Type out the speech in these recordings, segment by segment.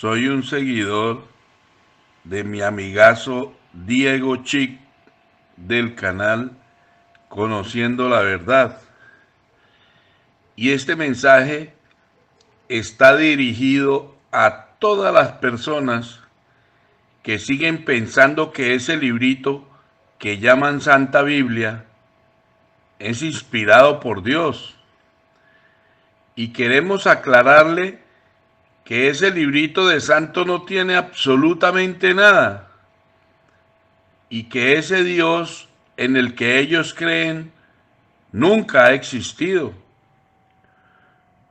Soy un seguidor de mi amigazo Diego Chic del canal Conociendo la Verdad. Y este mensaje está dirigido a todas las personas que siguen pensando que ese librito que llaman Santa Biblia es inspirado por Dios. Y queremos aclararle que ese librito de santo no tiene absolutamente nada. Y que ese Dios en el que ellos creen nunca ha existido.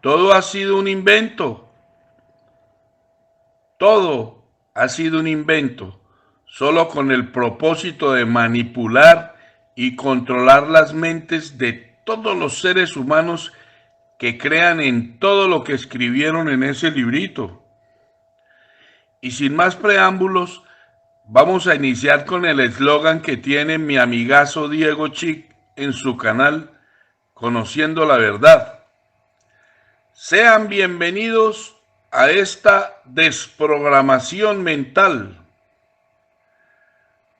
Todo ha sido un invento. Todo ha sido un invento, solo con el propósito de manipular y controlar las mentes de todos los seres humanos que crean en todo lo que escribieron en ese librito. Y sin más preámbulos, vamos a iniciar con el eslogan que tiene mi amigazo Diego Chic en su canal Conociendo la Verdad. Sean bienvenidos a esta desprogramación mental.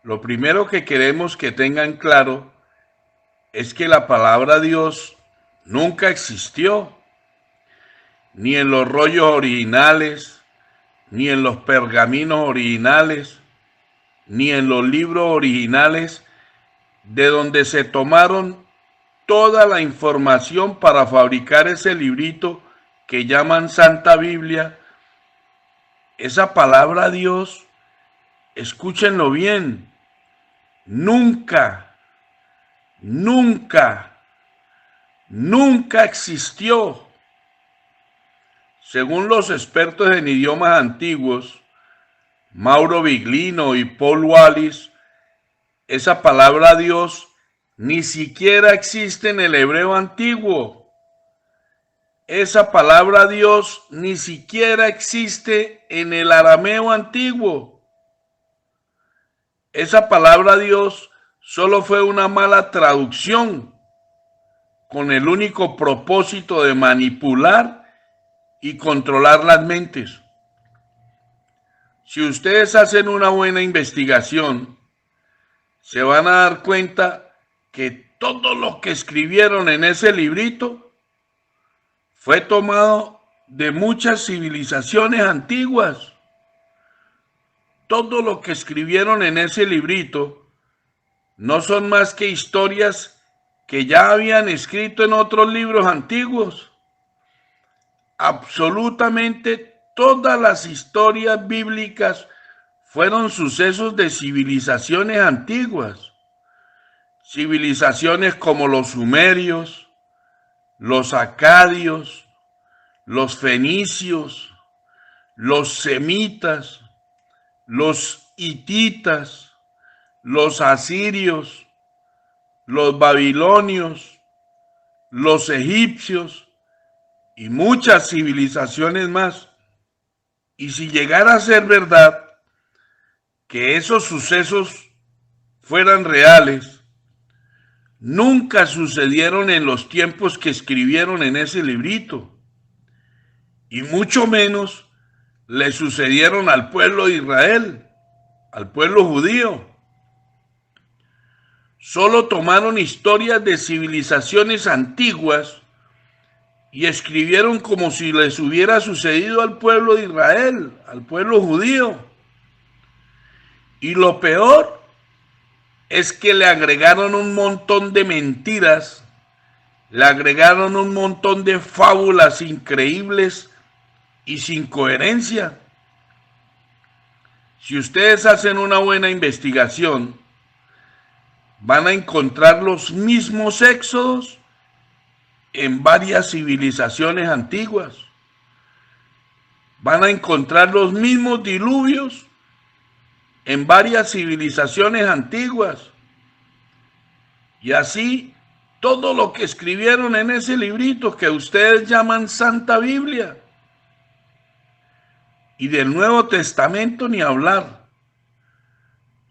Lo primero que queremos que tengan claro es que la palabra Dios nunca existió, ni en los rollos originales, ni en los pergaminos originales, ni en los libros originales de donde se tomaron toda la información para fabricar ese librito que llaman Santa Biblia. Esa palabra Dios, escúchenlo bien, nunca, nunca, nunca existió. Según los expertos en idiomas antiguos, Mauro Biglino y Paul Wallis, esa palabra Dios ni siquiera existe en el hebreo antiguo. Esa palabra Dios ni siquiera existe en el arameo antiguo. Esa palabra Dios solo fue una mala traducción con el único propósito de manipular y controlar las mentes. Si ustedes hacen una buena investigación, se van a dar cuenta que todo lo que escribieron en ese librito fue tomado de muchas civilizaciones antiguas. Todo lo que escribieron en ese librito no son más que historias que ya habían escrito en otros libros antiguos. Absolutamente todas las historias bíblicas fueron sucesos de civilizaciones antiguas. Civilizaciones como los sumerios, los acadios, los fenicios, los semitas, los hititas, los asirios, los babilonios, los egipcios y muchas civilizaciones más. Y si llegara a ser verdad que esos sucesos fueran reales, nunca sucedieron en los tiempos que escribieron en ese librito, y mucho menos le sucedieron al pueblo de Israel, al pueblo judío. Solo tomaron historias de civilizaciones antiguas y escribieron como si les hubiera sucedido al pueblo de Israel, al pueblo judío. Y lo peor es que le agregaron un montón de mentiras, le agregaron un montón de fábulas increíbles y sin coherencia. Si ustedes hacen una buena investigación, van a encontrar los mismos éxodos en varias civilizaciones antiguas. Van a encontrar los mismos diluvios en varias civilizaciones antiguas. Y así todo lo que escribieron en ese librito que ustedes llaman Santa Biblia. Y del Nuevo Testamento ni hablar.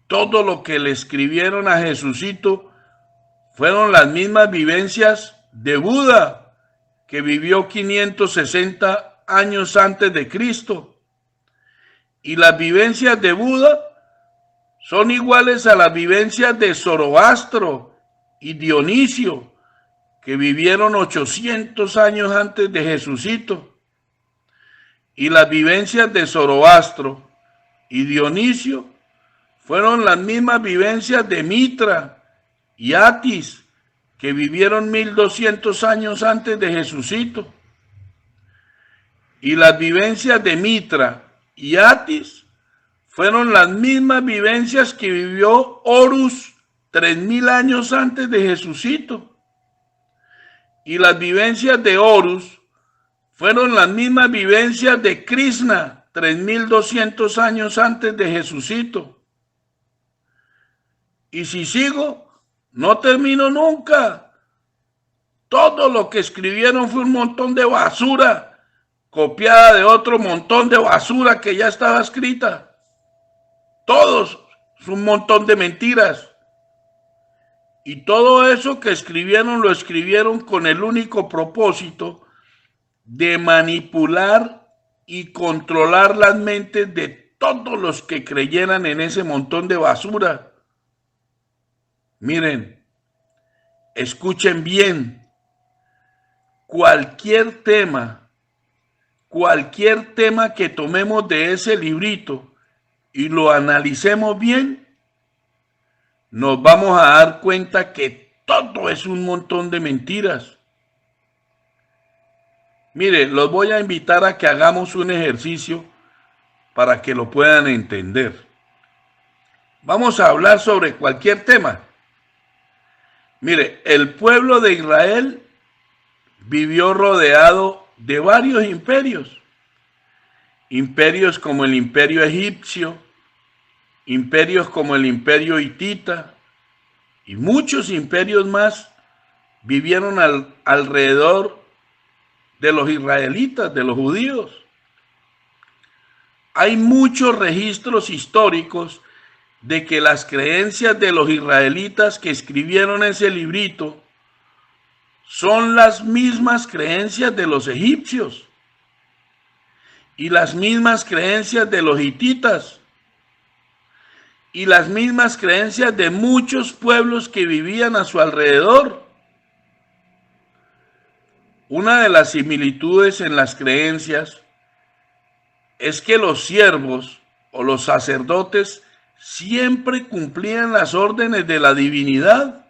Todo lo que le escribieron a Jesucito fueron las mismas vivencias de Buda, que vivió 560 años antes de Cristo. Y las vivencias de Buda son iguales a las vivencias de Zoroastro y Dionisio, que vivieron 800 años antes de Jesucito. Y las vivencias de Zoroastro y Dionisio fueron las mismas vivencias de Mitra y Atis, que vivieron 1200 años antes de Jesucito. Y las vivencias de Mitra y Atis fueron las mismas vivencias que vivió Horus 3000 años antes de Jesucito. Y las vivencias de Horus fueron las mismas vivencias de Krishna 3200 años antes de Jesucito. Y si sigo, no termino nunca. Todo lo que escribieron fue un montón de basura, copiada de otro montón de basura que ya estaba escrita. Todos es un montón de mentiras. Y todo eso que escribieron lo escribieron con el único propósito de manipular y controlar las mentes de todos los que creyeran en ese montón de basura. Miren, escuchen bien, cualquier tema que tomemos de ese librito y lo analicemos bien, nos vamos a dar cuenta que todo es un montón de mentiras. Mire, los voy a invitar a que hagamos un ejercicio para que lo puedan entender. Vamos a hablar sobre cualquier tema. Mire, el pueblo de Israel vivió rodeado de varios imperios. Imperios como el imperio egipcio, imperios como el imperio hitita y muchos imperios más vivieron alrededor de los israelitas, de los judíos. Hay muchos registros históricos de que las creencias de los israelitas que escribieron ese librito son las mismas creencias de los egipcios y las mismas creencias de los hititas y las mismas creencias de muchos pueblos que vivían a su alrededor. Una de las similitudes en las creencias es que los siervos o los sacerdotes siempre cumplían las órdenes de la divinidad.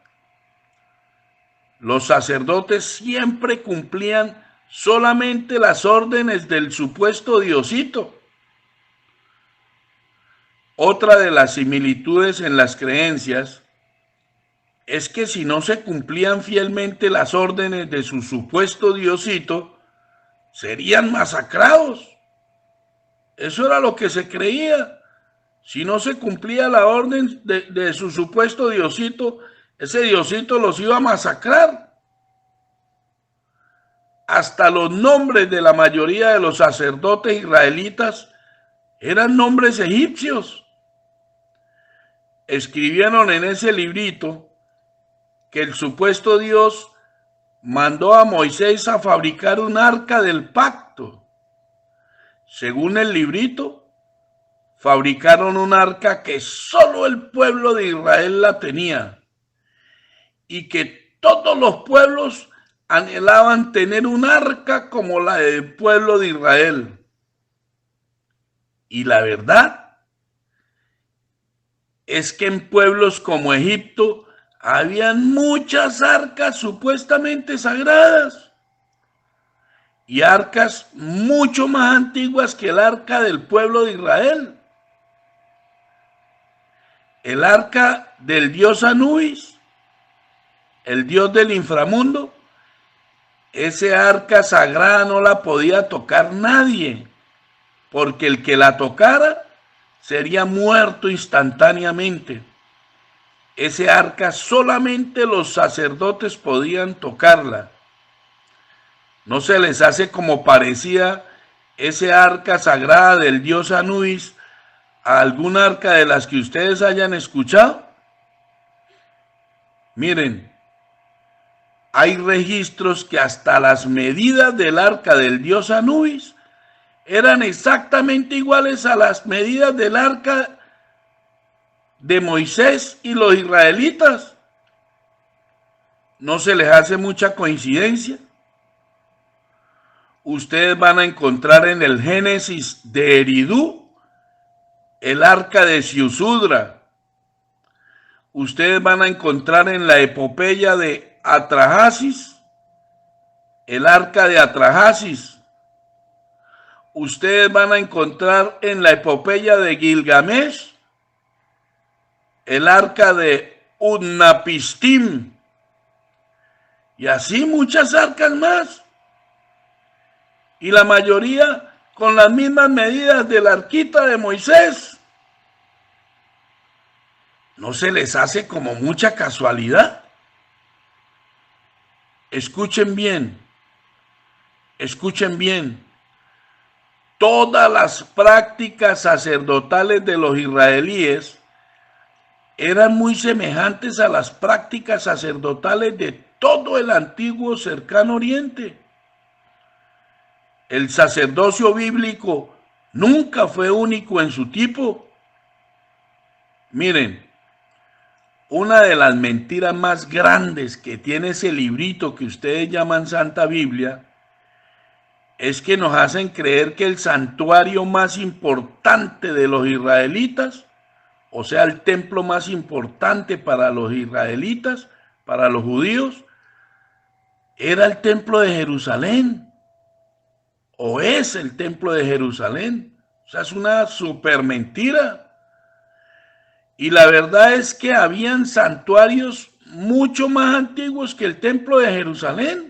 Los sacerdotes siempre cumplían solamente las órdenes del supuesto Diosito. Otra de las similitudes en las creencias es que si no se cumplían fielmente las órdenes de su supuesto Diosito, serían masacrados. Eso era lo que se creía. Si no se cumplía la orden de su supuesto Diosito, ese Diosito los iba a masacrar. Hasta los nombres de la mayoría de los sacerdotes israelitas eran nombres egipcios. Escribieron en ese librito que el supuesto Dios mandó a Moisés a fabricar un arca del pacto. Según el librito, fabricaron un arca que solo el pueblo de Israel la tenía y que todos los pueblos anhelaban tener un arca como la del pueblo de Israel. Y la verdad es que en pueblos como Egipto habían muchas arcas supuestamente sagradas y arcas mucho más antiguas que el arca del pueblo de Israel. El arca del dios Anubis, el dios del inframundo, ese arca sagrada no la podía tocar nadie, porque el que la tocara sería muerto instantáneamente. Ese arca solamente los sacerdotes podían tocarla. ¿No se les hace como parecía ese arca sagrada del dios Anubis a algún arca de las que ustedes hayan escuchado? Miren, hay registros que hasta las medidas del arca del dios Anubis eran exactamente iguales a las medidas del arca de Moisés y los israelitas. ¿No se les hace mucha coincidencia? Ustedes van a encontrar en el Génesis de Eridú el arca de Ziusudra. Ustedes van a encontrar en la epopeya de Atrahasis el arca de Atrahasis. Ustedes van a encontrar en la epopeya de Gilgamesh el arca de Utnapistim. Y así muchas arcas más. Y la mayoría con las mismas medidas de la arquita de Moisés. ¿No se les hace como mucha casualidad? Escuchen bien. Escuchen bien. Todas las prácticas sacerdotales de los israelíes eran muy semejantes a las prácticas sacerdotales de todo el antiguo cercano oriente. El sacerdocio bíblico nunca fue único en su tipo. Miren, una de las mentiras más grandes que tiene ese librito que ustedes llaman Santa Biblia es que nos hacen creer que el santuario más importante de los israelitas, o sea, el templo más importante para los israelitas, para los judíos, era el templo de Jerusalén, o es el templo de Jerusalén. O sea, es una super mentira. Y la verdad es que habían santuarios mucho más antiguos que el templo de Jerusalén,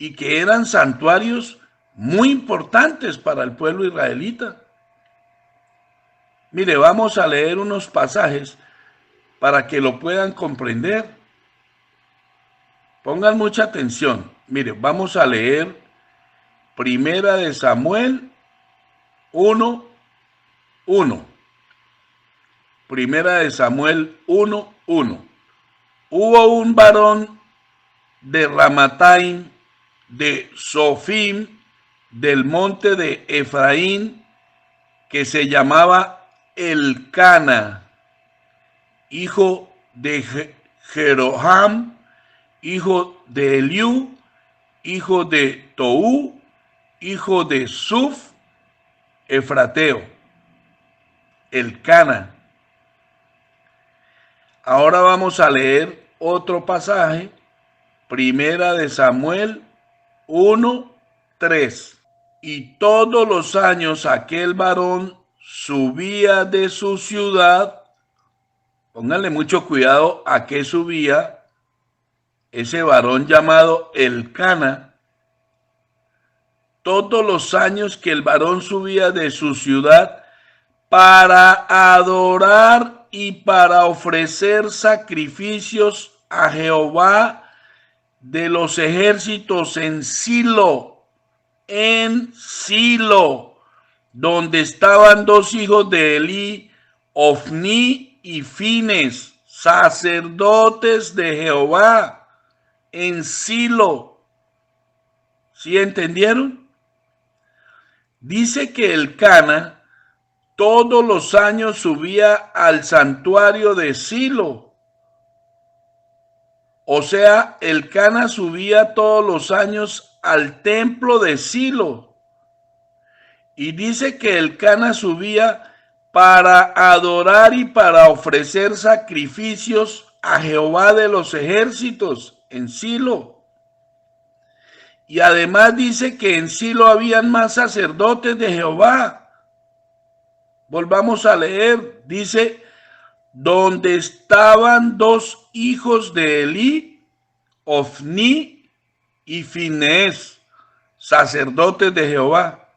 y que eran santuarios muy importantes para el pueblo israelita. Mire, vamos a leer unos pasajes para que lo puedan comprender. Pongan mucha atención. Mire, vamos a leer Primera de Samuel 1:1. Primera de Samuel 1:1. Hubo un varón de Ramataim, de Sofim, del monte de Efraín, que se llamaba Elcana, hijo de Jeroham, hijo de Eliú, hijo de Tou, hijo de Suf, Efrateo. Elcana. Ahora vamos a leer otro pasaje, Primera de Samuel 1:3. Y todos los años aquel varón subía de su ciudad. Pónganle mucho cuidado a qué subía ese varón llamado Elcana. Todos los años que el varón subía de su ciudad para adorar y para ofrecer sacrificios a Jehová de los ejércitos en Silo, donde estaban dos hijos de Elí, Ofni y Fines, sacerdotes de Jehová, en Silo. ¿Sí entendieron? Dice que Elcana todos los años subía al santuario de Silo. O sea, Elcana subía todos los años al templo de Silo. Y dice que Elcana subía para adorar y para ofrecer sacrificios a Jehová de los ejércitos en Silo. Y además dice que en Silo habían más sacerdotes de Jehová. Volvamos a leer, dice, donde estaban dos hijos de Elí, Ofni y Finés, sacerdotes de Jehová.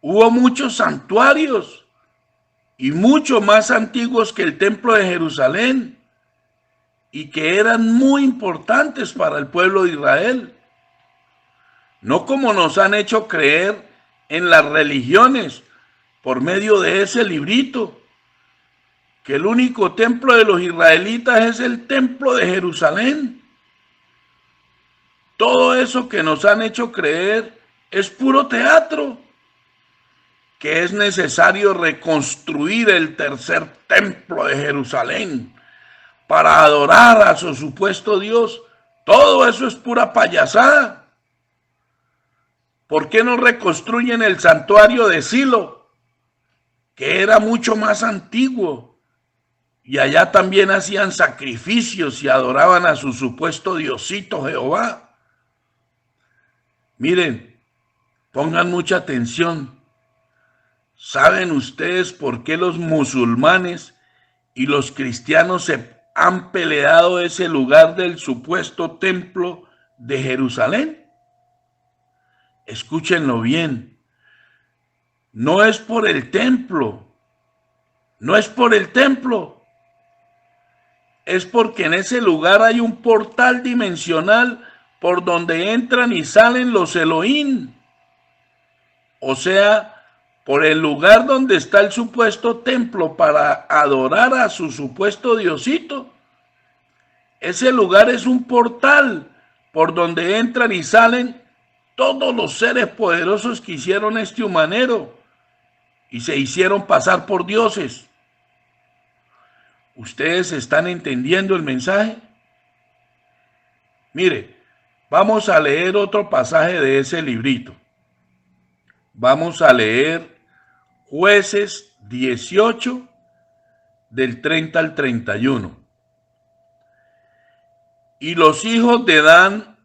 Hubo muchos santuarios y mucho más antiguos que el templo de Jerusalén y que eran muy importantes para el pueblo de Israel. No como nos han hecho creer en las religiones por medio de ese librito, que el único templo de los israelitas es el templo de Jerusalén. todo eso que nos han hecho creer es puro teatro, que es necesario reconstruir el tercer templo de Jerusalén para adorar a su supuesto Dios. Todo eso es pura payasada. ¿Por qué no reconstruyen el santuario de Silo, que era mucho más antiguo? Y allá también hacían sacrificios y adoraban a su supuesto Diosito Jehová. Miren, pongan mucha atención. ¿Saben ustedes por qué los musulmanes y los cristianos se han peleado ese lugar del supuesto templo de Jerusalén? Escúchenlo bien. No es por el templo. No es por el templo. Es porque en ese lugar hay un portal dimensional por donde entran y salen los Elohim. O sea, por el lugar donde está el supuesto templo para adorar a su supuesto Diosito. Ese lugar es un portal por donde entran y salen todos los seres poderosos que hicieron este humanero y se hicieron pasar por dioses. ¿Ustedes están entendiendo el mensaje? Mire, vamos a leer otro pasaje de ese librito. Vamos a leer Jueces 18, del 30 al 31. Y los hijos de Dan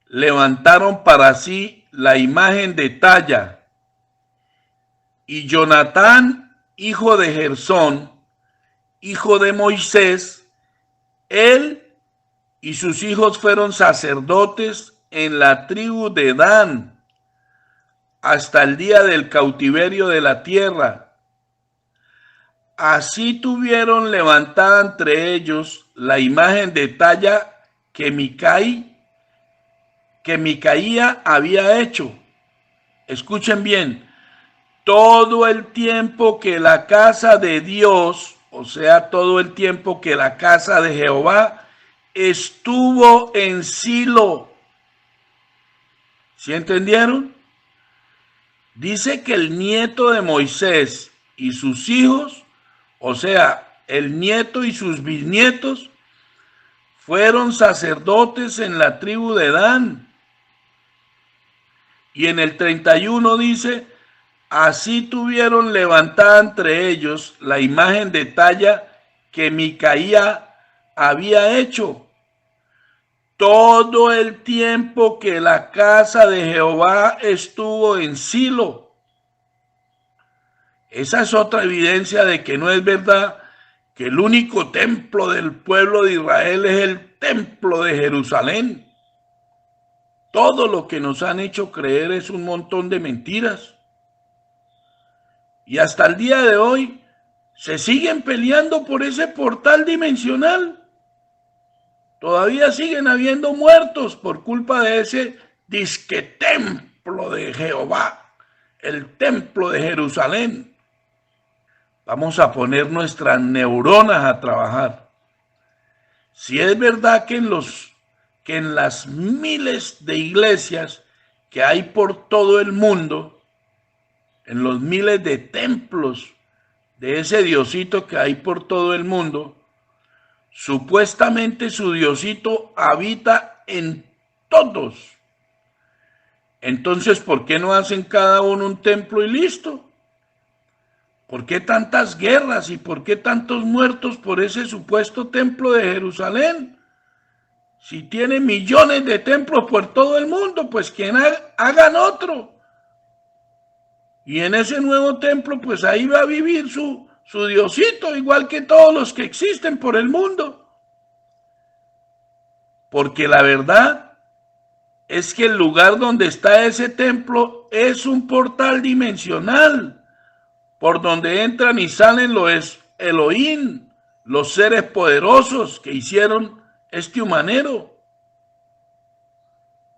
levantaron para sí la imagen de talla, y Jonatán, hijo de Gersón, hijo de Moisés, él y sus hijos fueron sacerdotes en la tribu de Dan hasta el día del cautiverio de la tierra. Así tuvieron levantada entre ellos la imagen de talla que Micaía había hecho. Escuchen bien, todo el tiempo que la casa de Dios, o sea, todo el tiempo que la casa de Jehová estuvo en Silo. ¿Sí entendieron? Dice que el nieto de Moisés y sus hijos, o sea, el nieto y sus bisnietos, fueron sacerdotes en la tribu de Dan. Y en el 31 dice, así tuvieron levantada entre ellos la imagen de talla que Micaía había hecho. Todo el tiempo que la casa de Jehová estuvo en Silo. Esa es otra evidencia de que no es verdad que el único templo del pueblo de Israel es el templo de Jerusalén. Todo lo que nos han hecho creer es un montón de mentiras. Y hasta el día de hoy se siguen peleando por ese portal dimensional. Todavía siguen habiendo muertos por culpa de ese disque templo de Jehová, el templo de Jerusalén. Vamos a poner nuestras neuronas a trabajar. Si es verdad que en las miles de iglesias que hay por todo el mundo, en los miles de templos de ese Diosito que hay por todo el mundo, supuestamente su Diosito habita en todos. Entonces, ¿por qué no hacen cada uno un templo y listo? ¿Por qué tantas guerras y por qué tantos muertos por ese supuesto templo de Jerusalén? Si tiene millones de templos por todo el mundo, pues que hagan otro. Y en ese nuevo templo, pues ahí va a vivir su Diosito, igual que todos los que existen por el mundo. Porque la verdad es que el lugar donde está ese templo es un portal dimensional, por donde entran y salen los Elohim, los seres poderosos que hicieron este humanero.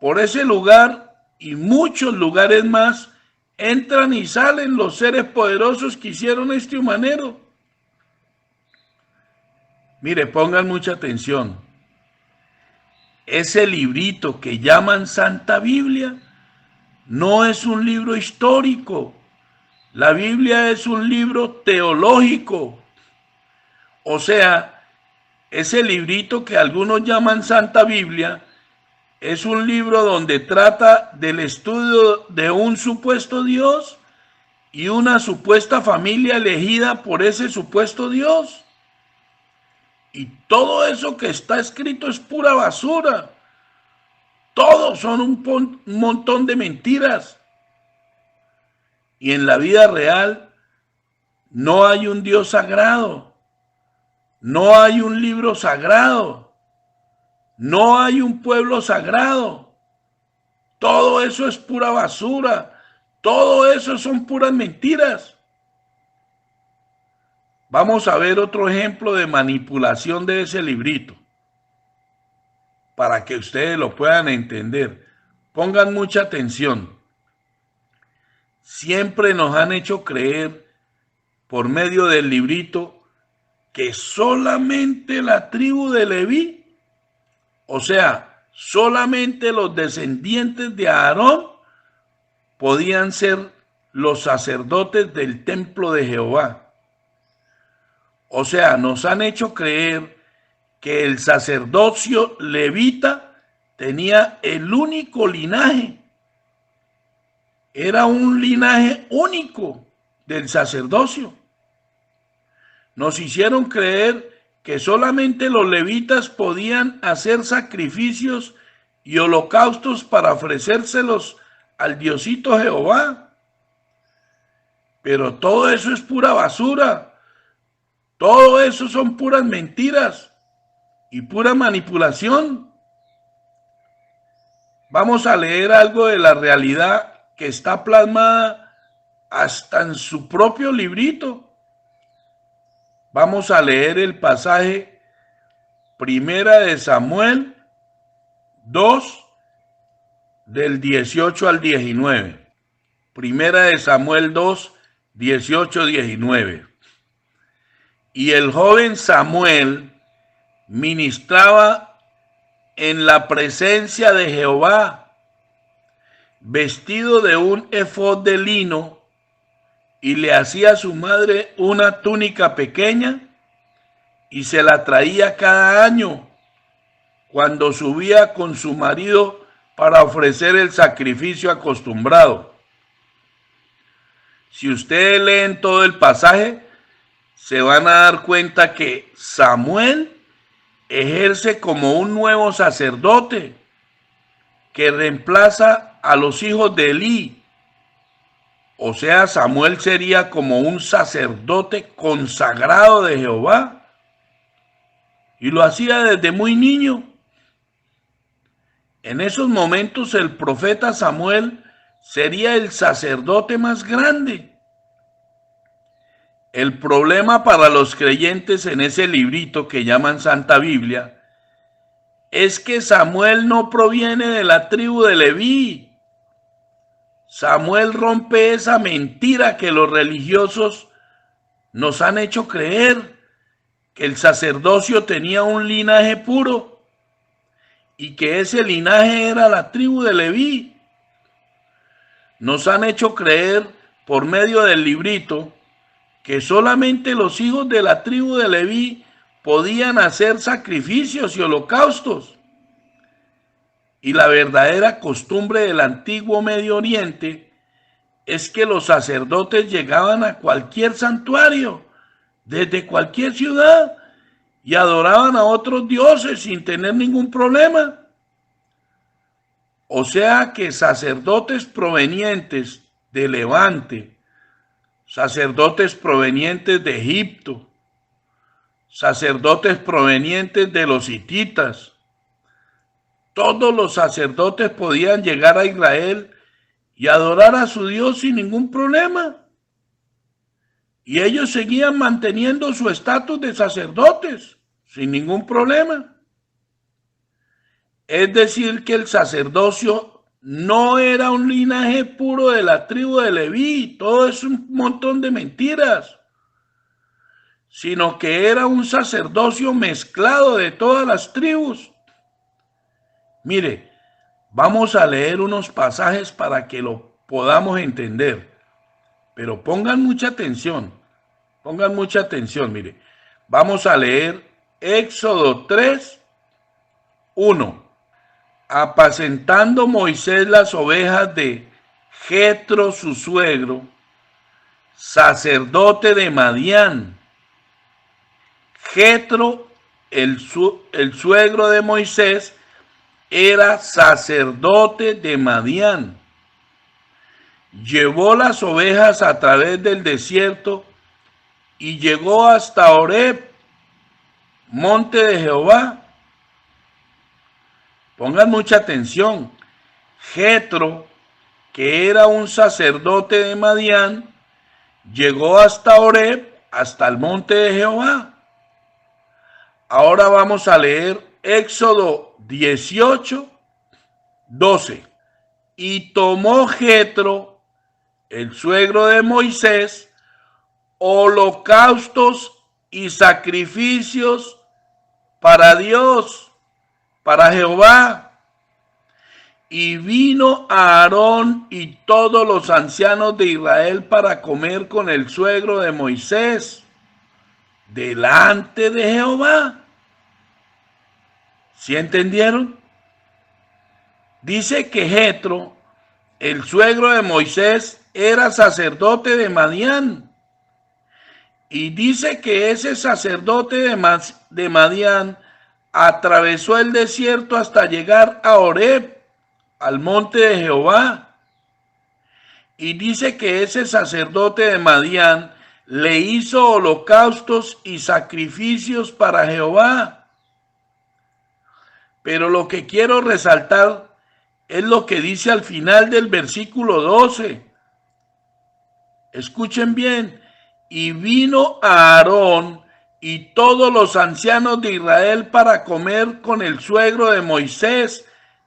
Por ese lugar y muchos lugares más entran y salen los seres poderosos que hicieron este humanero. Mire, pongan mucha atención. ese librito que llaman Santa Biblia no es un libro histórico. La Biblia es un libro teológico. O sea, ese librito que algunos llaman Santa Biblia es un libro donde trata del estudio de un supuesto Dios y una supuesta familia elegida por ese supuesto Dios. Y todo eso que está escrito es pura basura. Todos son un montón de mentiras. Y en la vida real no hay un Dios sagrado. No hay un libro sagrado. No hay un pueblo sagrado. Todo eso es pura basura. Todo eso son puras mentiras. Vamos a ver otro ejemplo de manipulación de ese librito, para que ustedes lo puedan entender. Pongan mucha atención. Siempre nos han hecho creer, por medio del librito, que solamente la tribu de Leví, o sea, solamente los descendientes de Aarón, podían ser los sacerdotes del templo de Jehová. O sea, nos han hecho creer que el sacerdocio levita tenía el único linaje. Era un linaje único del sacerdocio. Nos hicieron creer que solamente los levitas podían hacer sacrificios y holocaustos para ofrecérselos al Diosito Jehová. Pero todo eso es pura basura. Todo eso son puras mentiras y pura manipulación. Vamos a leer algo de la realidad que está plasmada hasta en su propio librito. Vamos a leer el pasaje Primera de Samuel 2, del 18 al 19. Primera de Samuel 2, 18, 19. Y el joven Samuel ministraba en la presencia de Jehová, vestido de un efod de lino, y le hacía a su madre una túnica pequeña, y se la traía cada año, cuando subía con su marido para ofrecer el sacrificio acostumbrado. Si ustedes leen todo el pasaje, se van a dar cuenta que Samuel ejerce como un nuevo sacerdote que reemplaza a los hijos de Elí. O sea, Samuel sería como un sacerdote consagrado de Jehová. Y lo hacía desde muy niño. En esos momentos el profeta Samuel sería el sacerdote más grande. El problema para los creyentes en ese librito que llaman Santa Biblia es que Samuel no proviene de la tribu de Leví. Samuel rompe esa mentira que los religiosos nos han hecho creer, que el sacerdocio tenía un linaje puro y que ese linaje era la tribu de Leví. Nos han hecho creer por medio del librito que solamente los hijos de la tribu de Leví podían hacer sacrificios y holocaustos. Y la verdadera costumbre del antiguo Medio Oriente es que los sacerdotes llegaban a cualquier santuario, desde cualquier ciudad, y adoraban a otros dioses sin tener ningún problema. O sea que sacerdotes provenientes de Levante, sacerdotes provenientes de Egipto, sacerdotes provenientes de los hititas, todos los sacerdotes podían llegar a Israel y adorar a su Dios sin ningún problema. Y ellos seguían manteniendo su estatus de sacerdotes sin ningún problema. Es decir, que el sacerdocio no era un linaje puro de la tribu de Leví, todo es un montón de mentiras, sino que era un sacerdocio mezclado de todas las tribus. Mire, vamos a leer unos pasajes para que lo podamos entender, pero pongan mucha atención, mire. Vamos a leer Éxodo 3, 1. Apacentando Moisés las ovejas de Jetro, su suegro, sacerdote de Madián. Jetro, el suegro de Moisés, era sacerdote de Madián. Llevó las ovejas a través del desierto y llegó hasta Horeb, monte de Jehová. Pongan mucha atención. Jetro, que era un sacerdote de Madián, llegó hasta Horeb, hasta el monte de Jehová. Ahora vamos a leer Éxodo 18, 12. Y tomó Jetro, el suegro de Moisés, holocaustos y sacrificios para Dios, para Jehová. Y vino a Aarón y todos los ancianos de Israel para comer con el suegro de Moisés delante de Jehová. ¿Sí entendieron? Dice que Jetro, el suegro de Moisés, era sacerdote de Madián. Y dice que ese sacerdote de Madián atravesó el desierto hasta llegar a Horeb, al monte de Jehová. Y dice que ese sacerdote de Madián le hizo holocaustos y sacrificios para Jehová. Pero lo que quiero resaltar es lo que dice al final del versículo 12. Escuchen bien. Y vino a Aarón y todos los ancianos de Israel para comer con el suegro de Moisés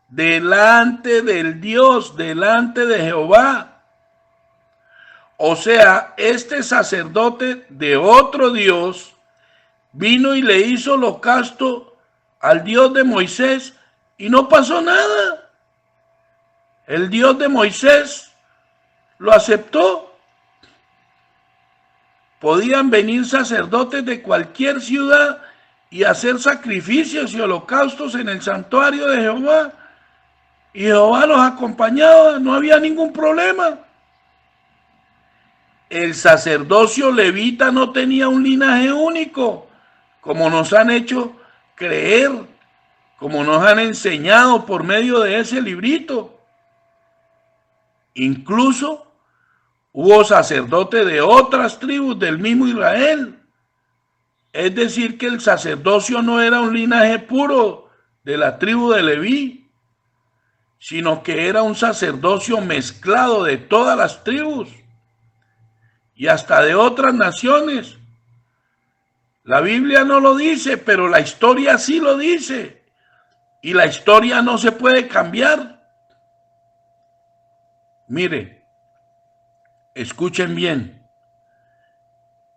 delante del Dios, delante de Jehová. O sea, este sacerdote de otro Dios vino y le hizo holocausto al Dios de Moisés y no pasó nada. El Dios de Moisés lo aceptó. Podían venir sacerdotes de cualquier ciudad y hacer sacrificios y holocaustos en el santuario de Jehová. Y Jehová los acompañaba, no había ningún problema. El sacerdocio levita no tenía un linaje único, como nos han hecho creer, como nos han enseñado por medio de ese librito. Incluso hubo sacerdotes de otras tribus del mismo Israel. Es decir, que el sacerdocio no era un linaje puro de la tribu de Leví, sino que era un sacerdocio mezclado de todas las tribus y hasta de otras naciones. La Biblia no lo dice, pero la historia sí lo dice. Y la historia no se puede cambiar. Mire, escuchen bien.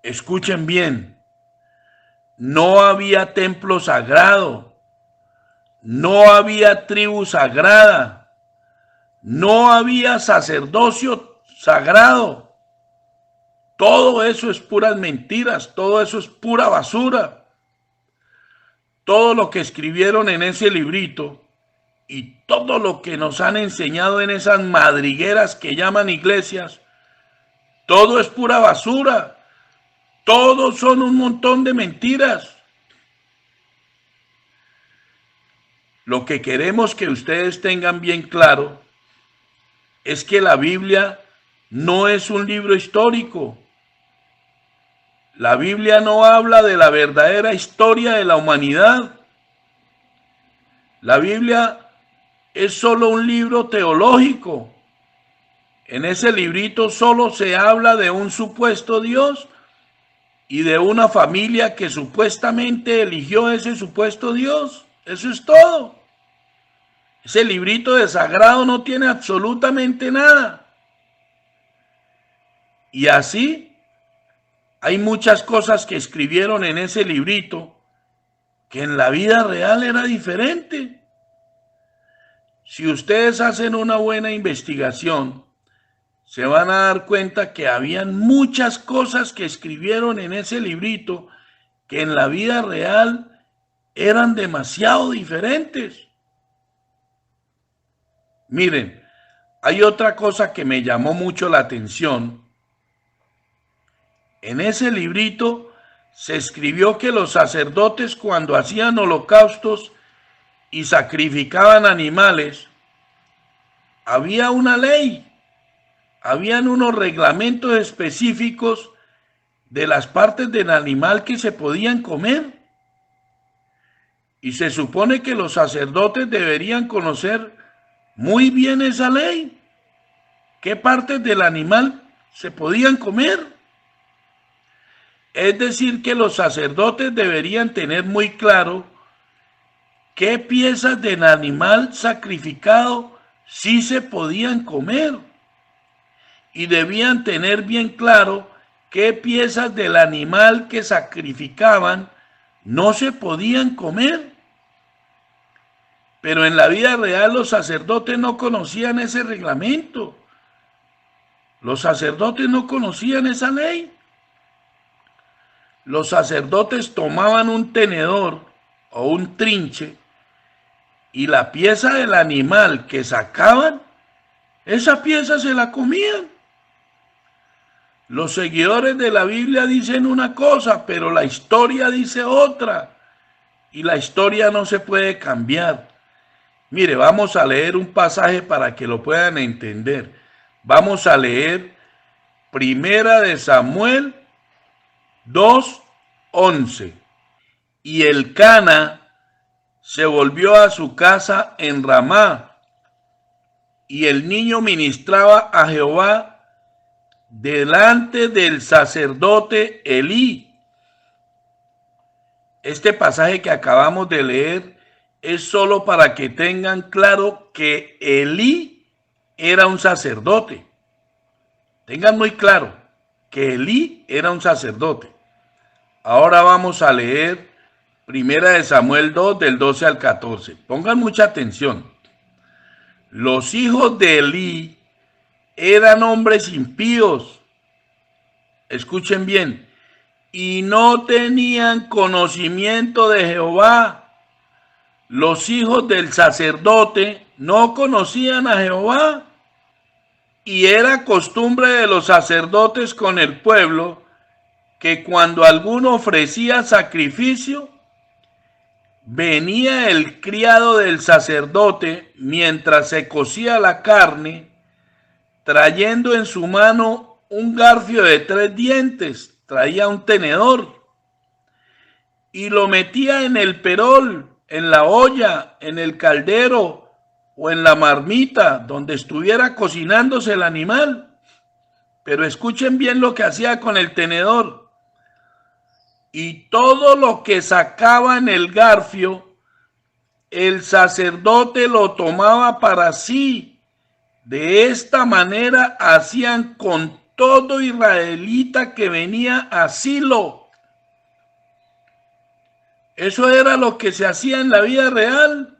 Escuchen bien. No había templo sagrado. No había tribu sagrada. No había sacerdocio sagrado. Todo eso es puras mentiras. Todo eso es pura basura. Todo lo que escribieron en ese librito y todo lo que nos han enseñado en esas madrigueras que llaman iglesias, todo es pura basura. Todos son un montón de mentiras. Lo que queremos que ustedes tengan bien claro es que la Biblia no es un libro histórico. La Biblia no habla de la verdadera historia de la humanidad. La Biblia es solo un libro teológico. En ese librito solo se habla de un supuesto Dios y de una familia que supuestamente eligió ese supuesto Dios. Eso es todo. Ese librito de sagrado no tiene absolutamente nada. Y así hay muchas cosas que escribieron en ese librito que en la vida real era diferente. Si ustedes hacen una buena investigación, se van a dar cuenta que habían muchas cosas que escribieron en ese librito que en la vida real eran demasiado diferentes. Miren, hay otra cosa que me llamó mucho la atención. En ese librito se escribió que los sacerdotes, cuando hacían holocaustos y sacrificaban animales, había una ley, habían unos reglamentos específicos de las partes del animal que se podían comer. Y se supone que los sacerdotes deberían conocer muy bien esa ley. ¿Qué partes del animal se podían comer? Es decir, que los sacerdotes deberían tener muy claro qué piezas del animal sacrificado sí se podían comer. Y debían tener bien claro qué piezas del animal que sacrificaban no se podían comer. Pero en la vida real los sacerdotes no conocían ese reglamento. Los sacerdotes no conocían esa ley. Los sacerdotes tomaban un tenedor o un trinche y la pieza del animal que sacaban, esa pieza se la comían. Los seguidores de la Biblia dicen una cosa, pero la historia dice otra. Y la historia no se puede cambiar. Mire, vamos a leer un pasaje para que lo puedan entender. Vamos a leer Primera de Samuel 2:11. Y Elcana se volvió a su casa en Ramá, y el niño ministraba a Jehová delante del sacerdote Elí. Este pasaje que acabamos de leer es solo para que tengan claro que Elí era un sacerdote. Tengan muy claro que Elí era un sacerdote. Ahora vamos a leer Primera de Samuel 2, del 12 al 14. Pongan mucha atención. Los hijos de Elí eran hombres impíos. Escuchen bien. Y no tenían conocimiento de Jehová. Los hijos del sacerdote no conocían a Jehová. Y era costumbre de los sacerdotes con el pueblo que cuando alguno ofrecía sacrificio, venía el criado del sacerdote mientras se cocía la carne, trayendo en su mano un garfio de 3 dientes, traía un tenedor, y lo metía en el perol, en la olla, en el caldero o en la marmita donde estuviera cocinándose el animal. Pero escuchen bien lo que hacía con el tenedor. Y todo lo que sacaba en el garfio, el sacerdote lo tomaba para sí. De esta manera hacían con todo israelita que venía a Silo. Eso era lo que se hacía en la vida real.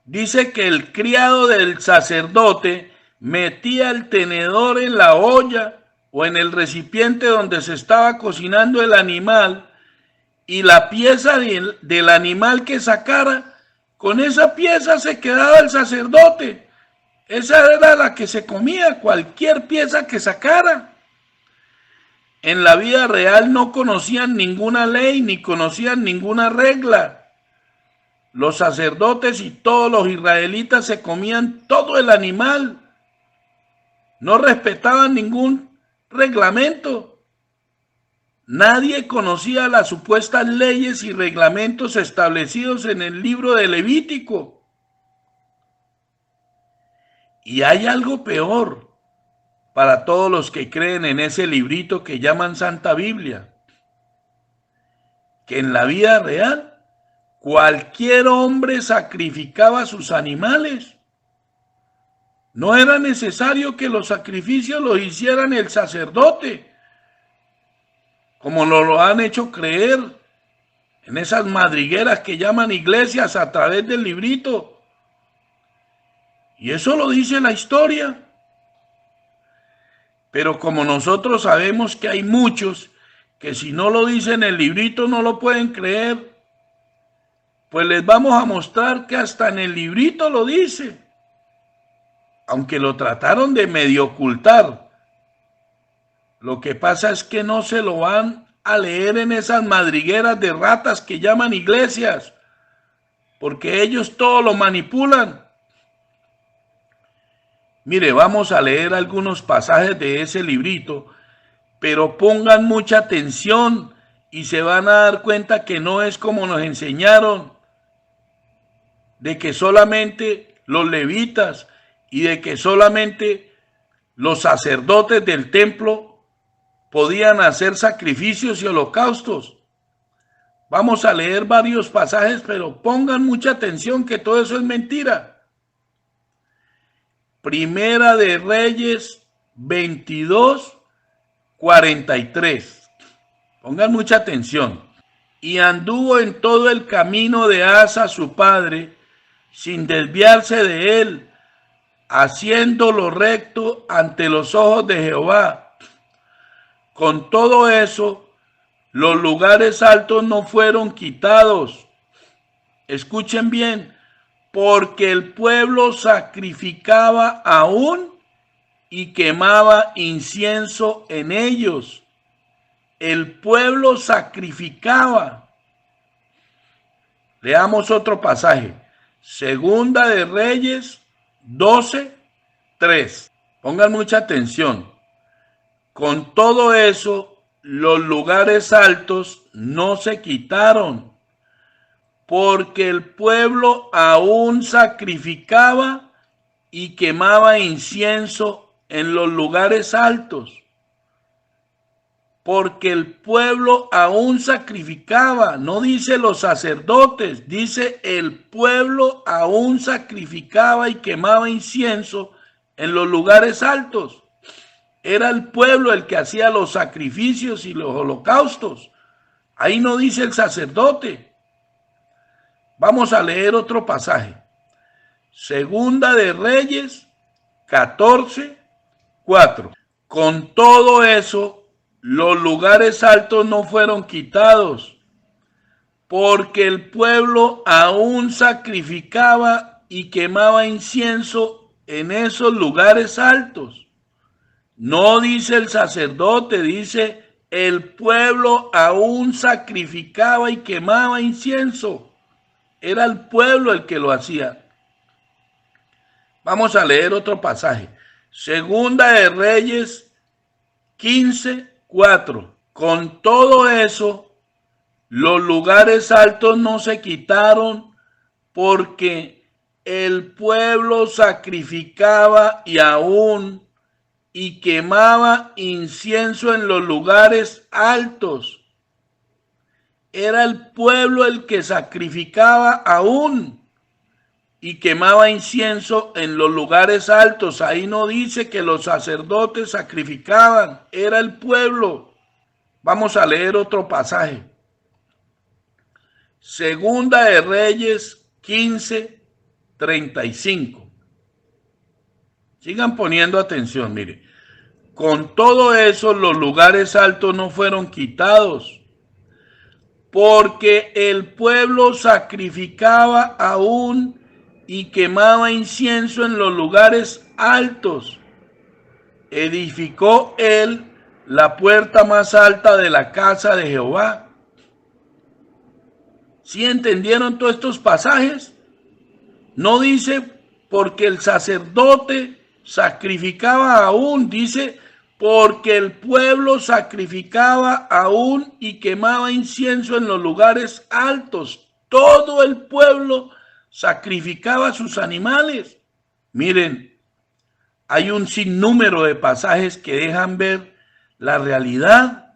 Dice que el criado del sacerdote metía el tenedor en la olla o en el recipiente donde se estaba cocinando el animal, y la pieza del animal que sacara, con esa pieza se quedaba el sacerdote. Esa era la que se comía, cualquier pieza que sacara. En la vida real no conocían ninguna ley ni conocían ninguna regla. Los sacerdotes y todos los israelitas se comían todo el animal. No respetaban ningún reglamento. Nadie conocía las supuestas leyes y reglamentos establecidos en el libro de Levítico. Y hay algo peor para todos los que creen en ese librito que llaman Santa Biblia, que en la vida real cualquier hombre sacrificaba sus animales. No era necesario que los sacrificios los hicieran el sacerdote, como nos lo han hecho creer en esas madrigueras que llaman iglesias a través del librito. Y eso lo dice la historia. Pero como nosotros sabemos que hay muchos que si no lo dice en el librito no lo pueden creer, pues les vamos a mostrar que hasta en el librito lo dice. Aunque lo trataron de medio ocultar. Lo que pasa es que no se lo van a leer en esas madrigueras de ratas que llaman iglesias, porque ellos todo lo manipulan. Mire, vamos a leer algunos pasajes de ese librito, pero pongan mucha atención y se van a dar cuenta que no es como nos enseñaron, de que solamente los levitas y de que solamente los sacerdotes del templo podían hacer sacrificios y holocaustos. Vamos a leer varios pasajes, pero pongan mucha atención que todo eso es mentira. Primera de Reyes 22, 43. Pongan mucha atención. Y anduvo en todo el camino de Asa su padre, sin desviarse de él, haciendo lo recto ante los ojos de Jehová. Con todo eso, los lugares altos no fueron quitados. Escuchen bien, porque el pueblo sacrificaba aún y quemaba incienso en ellos. El pueblo sacrificaba. Leamos otro pasaje. Segunda de Reyes 12, 3. Pongan mucha atención. Con todo eso, los lugares altos no se quitaron, porque el pueblo aún sacrificaba y quemaba incienso en los lugares altos. Porque el pueblo aún sacrificaba, no dice los sacerdotes, dice el pueblo aún sacrificaba y quemaba incienso en los lugares altos. Era el pueblo el que hacía los sacrificios y los holocaustos. Ahí no dice el sacerdote. Vamos a leer otro pasaje. Segunda de Reyes 14, 4. Con todo eso, los lugares altos no fueron quitados, porque el pueblo aún sacrificaba y quemaba incienso en esos lugares altos. No dice el sacerdote, dice el pueblo aún sacrificaba y quemaba incienso. Era el pueblo el que lo hacía. Vamos a leer otro pasaje. Segunda de Reyes 15, 4. Con todo eso, los lugares altos no se quitaron, porque el pueblo sacrificaba y aún y quemaba incienso en los lugares altos. Era el pueblo el que sacrificaba aún y quemaba incienso en los lugares altos. Ahí no dice que los sacerdotes sacrificaban, era el pueblo. Vamos a leer otro pasaje. Segunda de Reyes 15, 35. Sigan poniendo atención, mire. Con todo eso, los lugares altos no fueron quitados, porque el pueblo sacrificaba aún y quemaba incienso en los lugares altos. Edificó él la puerta más alta de la casa de Jehová. ¿Sí entendieron todos estos pasajes? No dice porque el sacerdote sacrificaba aún, dice porque el pueblo sacrificaba aún y quemaba incienso en los lugares altos. Todo el pueblo sacrificaba sus animales. Miren, hay un sinnúmero de pasajes que dejan ver la realidad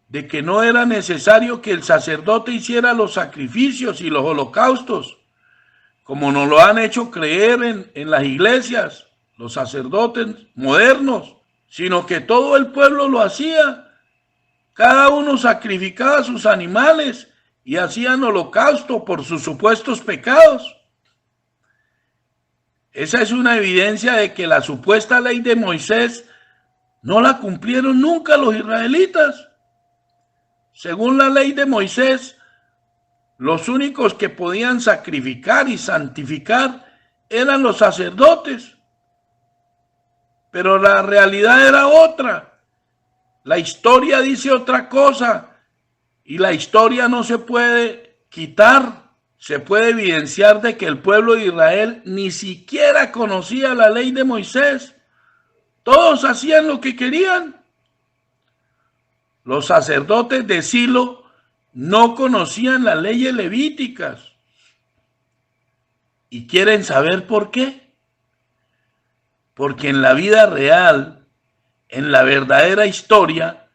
de que no era necesario que el sacerdote hiciera los sacrificios y los holocaustos, como nos lo han hecho creer en las iglesias, los sacerdotes modernos, sino que todo el pueblo lo hacía. Cada uno sacrificaba sus animales y hacían holocausto por sus supuestos pecados. Esa es una evidencia de que la supuesta ley de Moisés no la cumplieron nunca los israelitas. Según la ley de Moisés, los únicos que podían sacrificar y santificar eran los sacerdotes. Pero la realidad era otra. La historia dice otra cosa. Y la historia no se puede quitar. Se puede evidenciar de que el pueblo de Israel ni siquiera conocía la ley de Moisés. Todos hacían lo que querían. Los sacerdotes de Silo no conocían las leyes levíticas. ¿Y quieren saber por qué? Porque en la vida real, en la verdadera historia,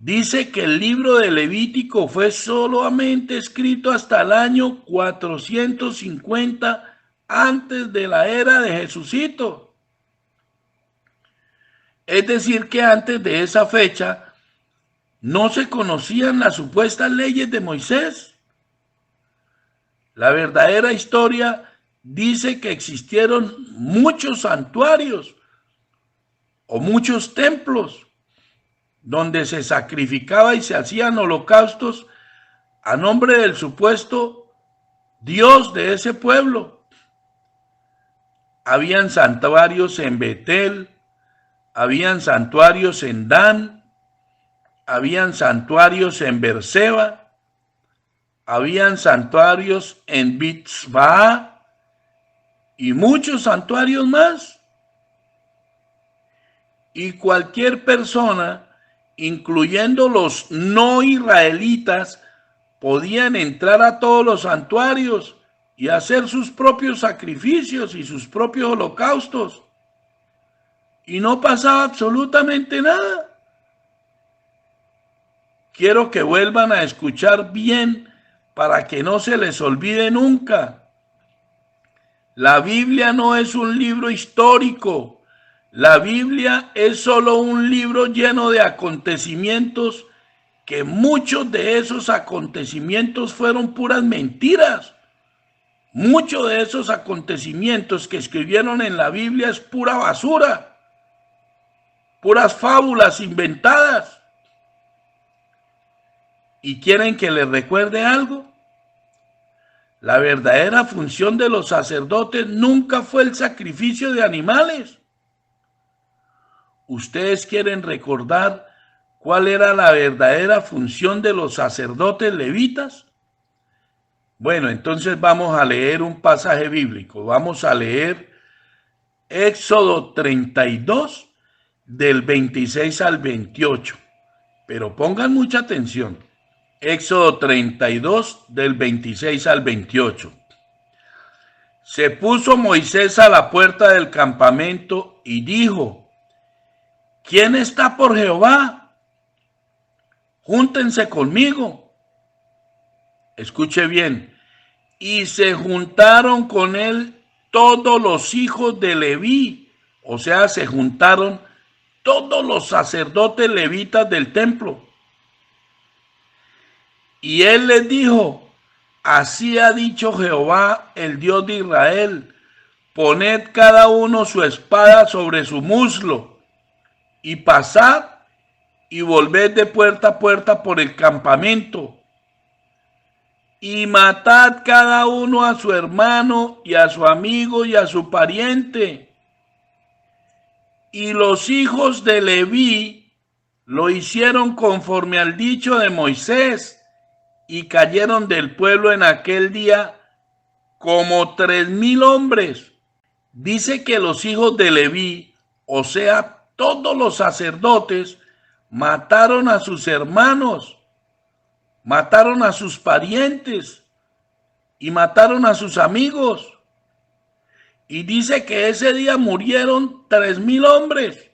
dice que el libro de Levítico fue solamente escrito hasta el año 450 antes de la era de Jesucito. Es decir, que antes de esa fecha no se conocían las supuestas leyes de Moisés. La verdadera historia dice que existieron muchos santuarios o muchos templos donde se sacrificaba y se hacían holocaustos a nombre del supuesto Dios de ese pueblo. Habían santuarios en Betel, habían santuarios en Dan, habían santuarios en Berseba, habían santuarios en Bitzbah y muchos santuarios más. Y cualquier persona, incluyendo los no israelitas, podían entrar a todos los santuarios y hacer sus propios sacrificios y sus propios holocaustos. Y no pasaba absolutamente nada. Quiero que vuelvan a escuchar bien para que no se les olvide nunca. La Biblia no es un libro histórico. La Biblia es solo un libro lleno de acontecimientos, que muchos de esos acontecimientos fueron puras mentiras. Muchos de esos acontecimientos que escribieron en la Biblia es pura basura, puras fábulas inventadas. ¿Y quieren que les recuerde algo? La verdadera función de los sacerdotes nunca fue el sacrificio de animales. ¿Ustedes quieren recordar cuál era la verdadera función de los sacerdotes levitas? Bueno, entonces vamos a leer un pasaje bíblico. Vamos a leer Éxodo 32, del 26 al 28. Pero pongan mucha atención. Éxodo 32, del 26 al 28. Se puso Moisés a la puerta del campamento y dijo: ¿Quién está por Jehová? Júntense conmigo. Escuche bien. Y se juntaron con él todos los hijos de Leví. O sea, se juntaron todos los sacerdotes levitas del templo. Y él les dijo: así ha dicho Jehová, el Dios de Israel: poned cada uno su espada sobre su muslo, y pasad y volved de puerta a puerta por el campamento, y matad cada uno a su hermano y a su amigo y a su pariente. Y los hijos de Leví lo hicieron conforme al dicho de Moisés, y cayeron del pueblo en aquel día como 3,000 hombres. Dice que los hijos de Leví, o sea, todos los sacerdotes, mataron a sus hermanos, mataron a sus parientes y mataron a sus amigos. Y dice que ese día murieron 3,000 hombres.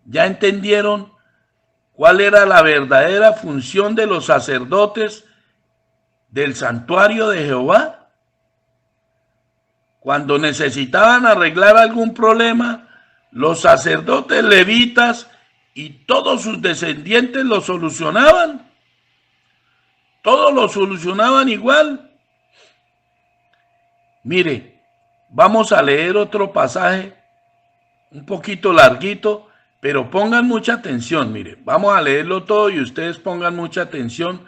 ¿Ya entendieron cuál era la verdadera función de los sacerdotes del santuario de Jehová? Cuando necesitaban arreglar algún problema, los sacerdotes levitas y todos sus descendientes lo solucionaban. Todos lo solucionaban igual. Mire, Vamos a leer otro pasaje un poquito larguito, pero pongan mucha atención. Mire, vamos a leerlo todo y ustedes pongan mucha atención.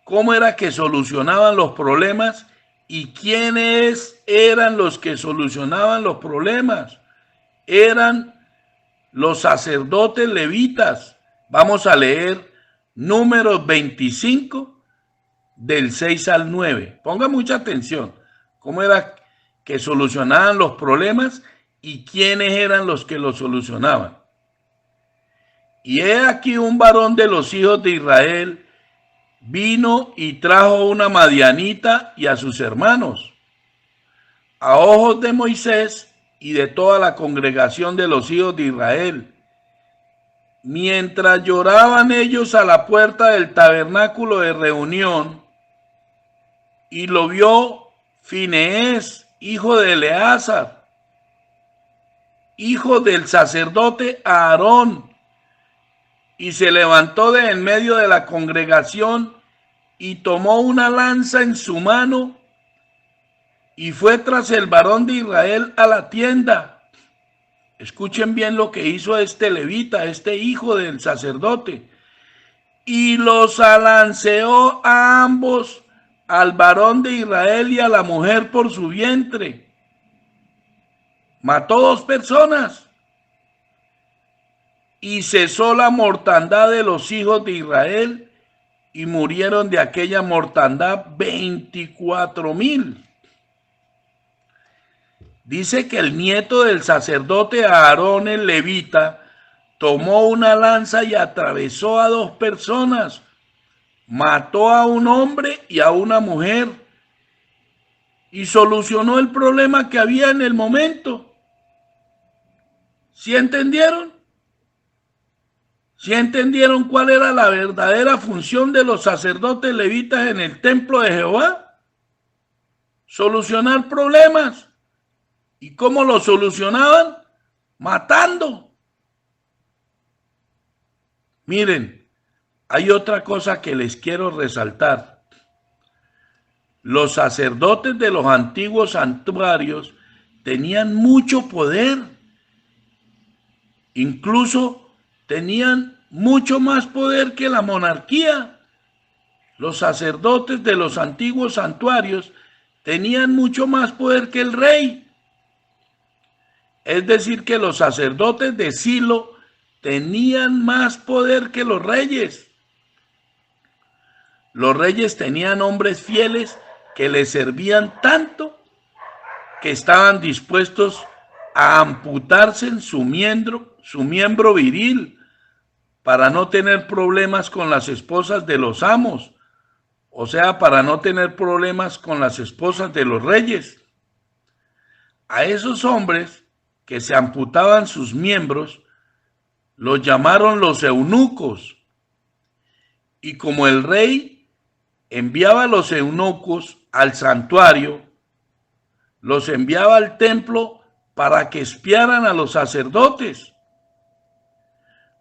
¿Cómo era que solucionaban los problemas y quiénes eran los que solucionaban los problemas? Eran los sacerdotes levitas. Vamos a leer Números 25 del 6 al 9. Pongan mucha atención. ¿Cómo era que solucionaban los problemas y quiénes eran los que los solucionaban? Y he aquí un varón de los hijos de Israel vino y trajo una madianita y a sus hermanos, a ojos de Moisés y de toda la congregación de los hijos de Israel. Mientras lloraban ellos a la puerta del tabernáculo de reunión, y lo vio Fineés, hijo de Eleazar, hijo del sacerdote Aarón, y se levantó de en medio de la congregación y tomó una lanza en su mano y fue tras el varón de Israel a la tienda. Escuchen bien lo que hizo este levita, este hijo del sacerdote, y los alanceó a ambos, al varón de Israel y a la mujer por su vientre. Mató 2 personas y cesó la mortandad de los hijos de Israel y murieron de aquella mortandad 24,000. Dice que el nieto del sacerdote Aarón el levita tomó una lanza y atravesó a 2 personas, mató a un hombre y a una mujer y solucionó el problema que había en el momento. ¿Sí entendieron? ¿Sí entendieron cuál era la verdadera función de los sacerdotes levitas en el templo de Jehová? Solucionar problemas. ¿Y cómo lo solucionaban? Matando. Miren, hay otra cosa que les quiero resaltar. Los sacerdotes de los antiguos santuarios tenían mucho poder. Incluso tenían mucho más poder que la monarquía. Los sacerdotes de los antiguos santuarios tenían mucho más poder que el rey. Es decir, que los sacerdotes de Silo tenían más poder que los reyes. Los reyes tenían hombres fieles que les servían tanto que estaban dispuestos a amputarse en su miembro viril para no tener problemas con las esposas de los amos, o sea, para no tener problemas con las esposas de los reyes. A esos hombres que se amputaban sus miembros los llamaron los eunucos, y como el rey enviaba a los eunucos al santuario, los enviaba al templo para que espiaran a los sacerdotes.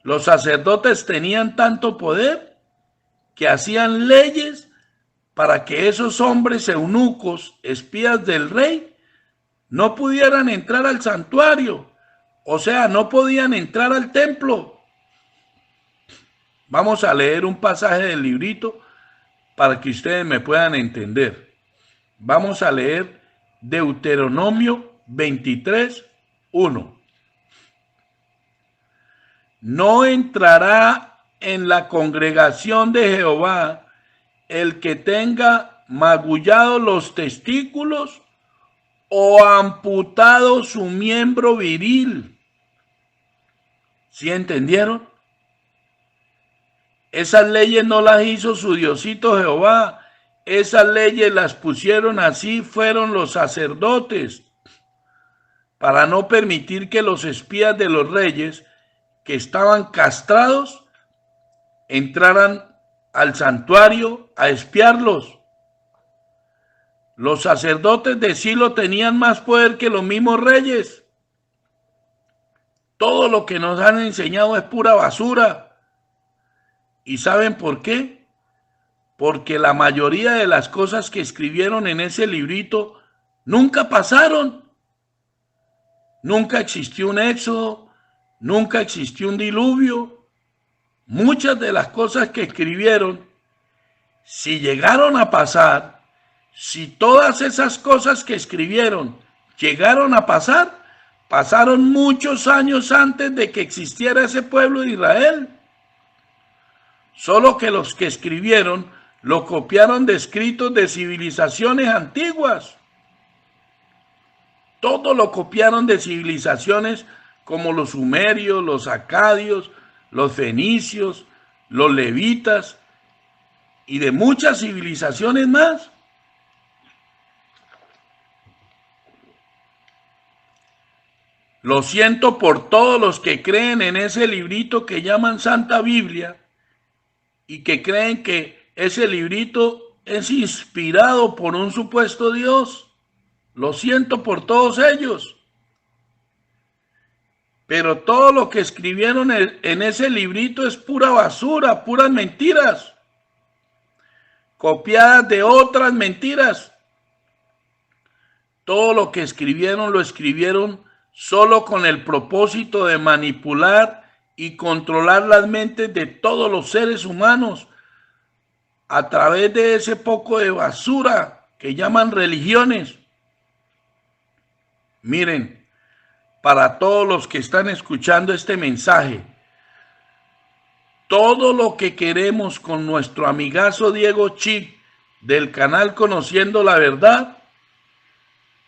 Los sacerdotes tenían tanto poder que hacían leyes para que esos hombres eunucos, espías del rey, no pudieran entrar al santuario, o sea, no podían entrar al templo. Vamos a leer un pasaje del librito para que ustedes me puedan entender. Vamos a leer Deuteronomio 23:1. No entrará en la congregación de Jehová el que tenga magullados los testículos o amputado su miembro viril. ¿Sí entendieron? Esas leyes no las hizo su Diosito Jehová. Esas leyes las pusieron así, fueron los sacerdotes, para no permitir que los espías de los reyes que estaban castrados entraran al santuario a espiarlos. Los sacerdotes de Silo tenían más poder que los mismos reyes. Todo lo que nos han enseñado es pura basura. ¿Y saben por qué? Porque la mayoría de las cosas que escribieron en ese librito nunca pasaron. Nunca existió un éxodo, nunca existió un diluvio. Muchas de las cosas que escribieron, si llegaron a pasar, si todas esas cosas que escribieron llegaron a pasar, pasaron muchos años antes de que existiera ese pueblo de Israel. Solo que los que escribieron lo copiaron de escritos de civilizaciones antiguas. Todo lo copiaron de civilizaciones como los sumerios, los acadios, los fenicios, los levitas y de muchas civilizaciones más. Lo siento por todos los que creen en ese librito que llaman Santa Biblia y que creen que ese librito es inspirado por un supuesto Dios. Lo siento por todos ellos. Pero todo lo que escribieron en ese librito es pura basura, puras mentiras, copiadas de otras mentiras. Todo lo que escribieron lo escribieron solo con el propósito de manipular y controlar las mentes de todos los seres humanos a través de ese poco de basura que llaman religiones. Miren, para todos los que están escuchando este mensaje, todo lo que queremos con nuestro amigazo Diego Chic del canal Conociendo la Verdad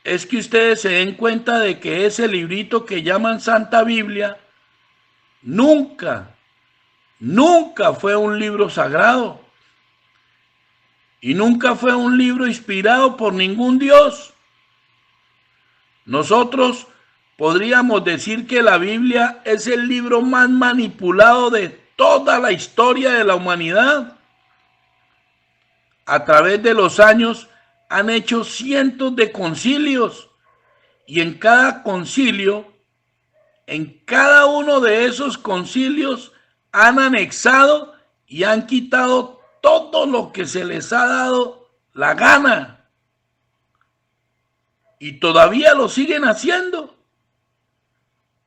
es que ustedes se den cuenta de que ese librito que llaman Santa Biblia nunca fue un libro sagrado y nunca fue un libro inspirado por ningún Dios. Nosotros podríamos decir que la Biblia es el libro más manipulado de toda la historia de la humanidad. A través de los años han hecho cientos de concilios y en cada concilio, en cada uno de esos concilios han anexado y han quitado todo lo que se les ha dado la gana. Y todavía lo siguen haciendo.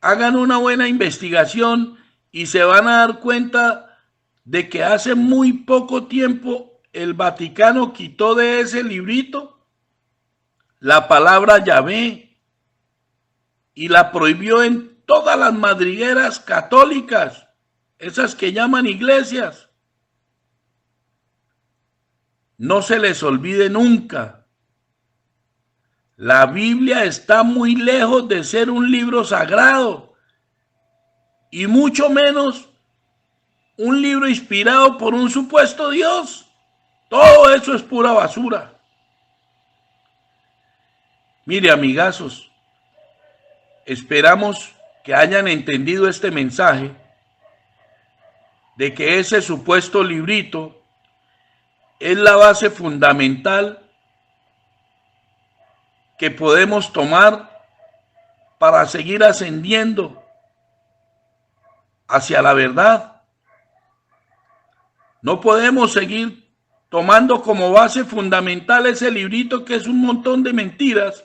Hagan una buena investigación y se van a dar cuenta de que hace muy poco tiempo el Vaticano quitó de ese librito la palabra Yahvé y la prohibió en todas las madrigueras católicas, esas que llaman iglesias. No se les olvide nunca. La Biblia está muy lejos de ser un libro sagrado y mucho menos un libro inspirado por un supuesto Dios. Todo eso es pura basura. Mire, amigazos, esperamos que hayan entendido este mensaje de que ese supuesto librito es la base fundamental que podemos tomar para seguir ascendiendo hacia la verdad. No podemos seguir tomando como base fundamental ese librito que es un montón de mentiras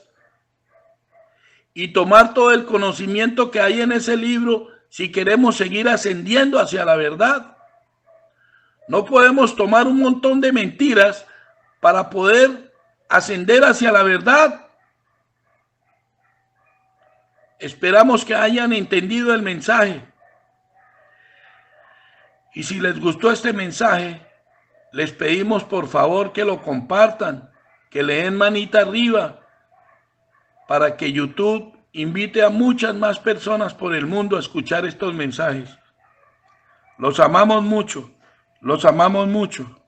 y tomar todo el conocimiento que hay en ese libro si queremos seguir ascendiendo hacia la verdad. No podemos tomar un montón de mentiras para poder ascender hacia la verdad. Esperamos que hayan entendido el mensaje. Y si les gustó este mensaje, les pedimos por favor que lo compartan, que le den manita arriba, para que YouTube invite a muchas más personas por el mundo a escuchar estos mensajes. Los amamos mucho, los amamos mucho.